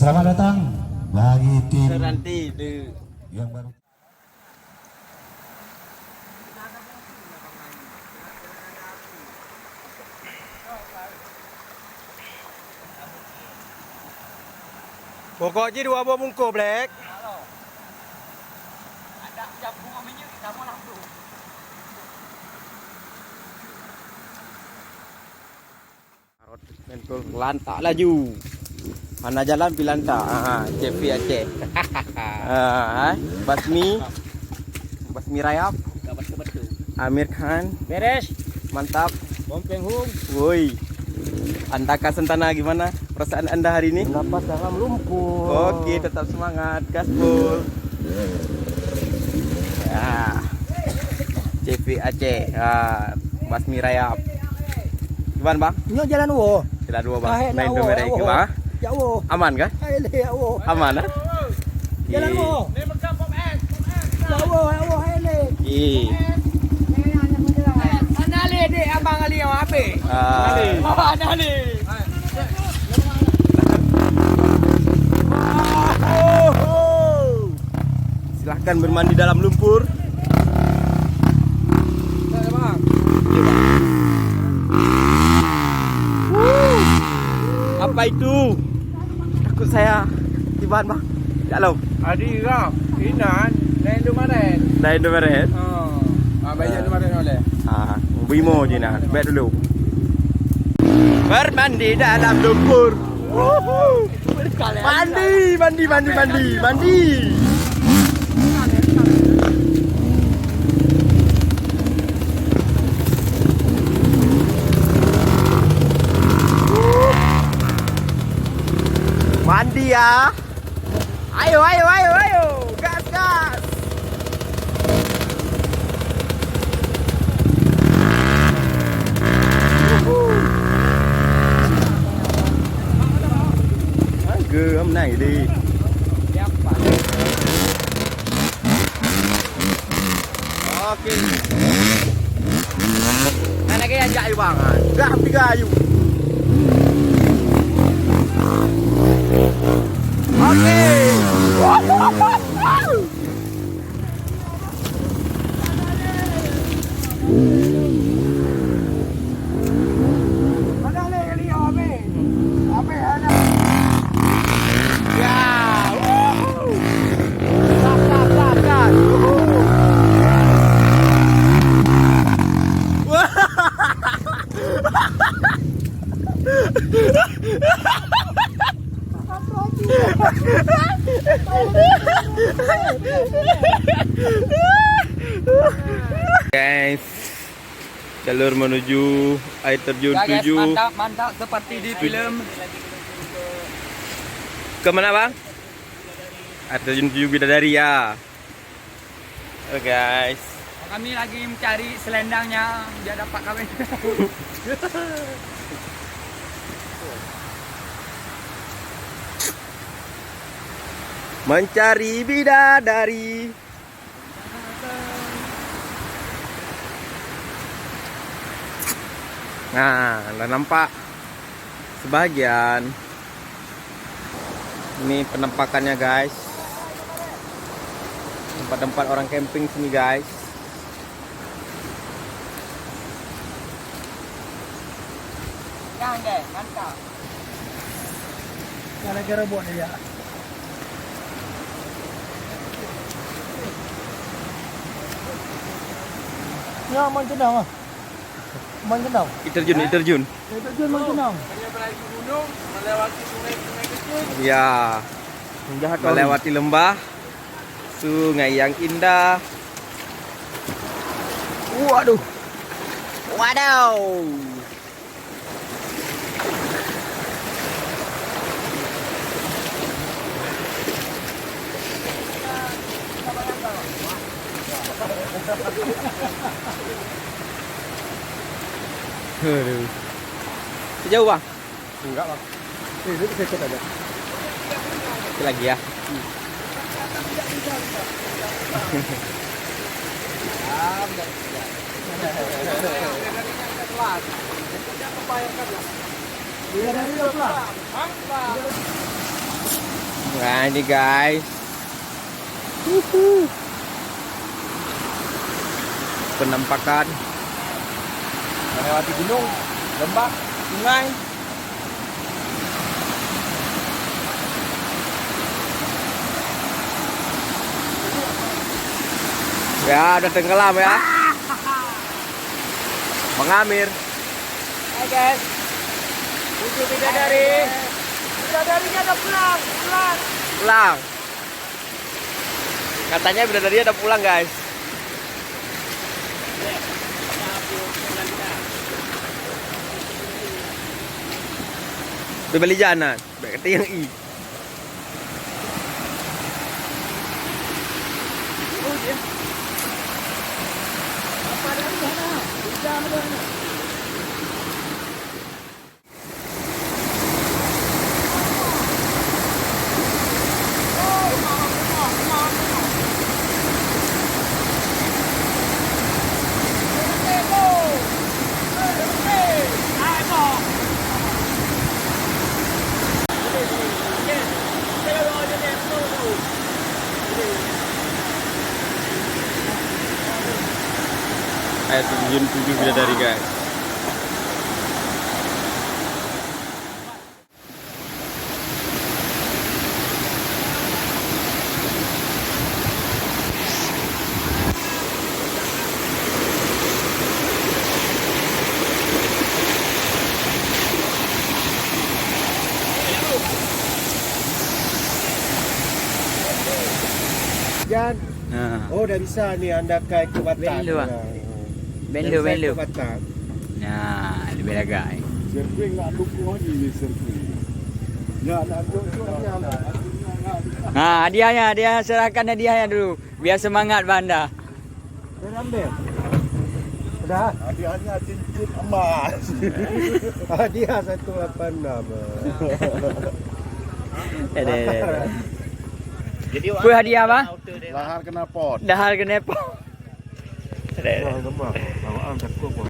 Selamat datang bagi tim Nanti yang baru. pokoknya 2 buah bungkus Black. Ada jam bunga minyak kita mau langsung. Mentul lantak laju. Mana jalan pilantak. Cepi Aceh. Basmi Rayap. Betul. Amir Khan. Beres. Mantap. Bompeng hum. Woi. Antaka Sentana gimana perasaan Anda hari ini? Napas dalam lumpur. Oke, tetap semangat, gaspol. Ya. Cepi Aceh. Basmi Rayap. Gimana, Bang? Nyo jalan wo. Sila 2 Bang. Main tuh mereka gimana? Ya wo. Aman kah? Hai le ya wo. Aman ah? Jalan wo. Ya wo, ya wo hai le. Ana le dek abang ali yang apa? Ana le. Silahkan bermandi dalam lumpur. Apa itu? Takut saya tiban Bang. Halo. Adi kau. Inan. Lain tu mana? Dah Indomaret. Bayar tu mana oleh? Bimo je nak. Baik dulu. Bermandi dalam lumpur. Mandi. Mandi ya. Ayo. Gas. Hôm nay đi. Oke. Mana kaya jaya Bang? Hampir kayu. Oke. Guys, jalur menuju air terjun 7. Mantap seperti di film. Kemana Bang? Air terjun 7 Bidadari ya. Oke guys. Kami lagi mencari selendangnya biar dapat kami. Mencari bidadari. Nah, udah nampak sebagian. Ini penampakannya guys. Tempat-tempat orang camping sini guys. Yang deh, mantap. Gara-gara buat dia. Ya, mancenang ah. Mancenang. Terjun. Terjun mancenang. Hanya melaju gunung, melewati sungai-sungai kecil. Ya, melewati lembah, sungai yang indah. Waduh. Aduh. Sejauh Bang? Enggak, Bang. Itu sedikit aja. Sekali lagi ya. Nah ini guys. Penampakan melewati gunung, lembah, sungai. Ya udah tenggelam ya. Bang Amir. Hai guys. Tujuh bidadari. Bidadarinya udah pulang. Pulang. Katanya bidadari udah pulang guys. Beli jalan. Berarti yang I. Apa ada di sana? Hujan ada. Air terjun 7 bidadari guys. Jan. Oh, udah bisa nih Anda kayak ke Batak. Belu, ah. Belu. Ke Batak. Nah, lebih guys. Sirkuit nggak dukung lagi ni sirkuit. Ya, nak dukungnya lah. Nah, hadiahnya, dia serahkan hadiahnya dulu. Biar semangat Banda. Dah ambil. Udah. Hadiahnya cincin emas. Hadiah 186. Jadi hadiah apa? Lahar kena pot. Dahar ke Nepal. Gemar. Awak angkat kau.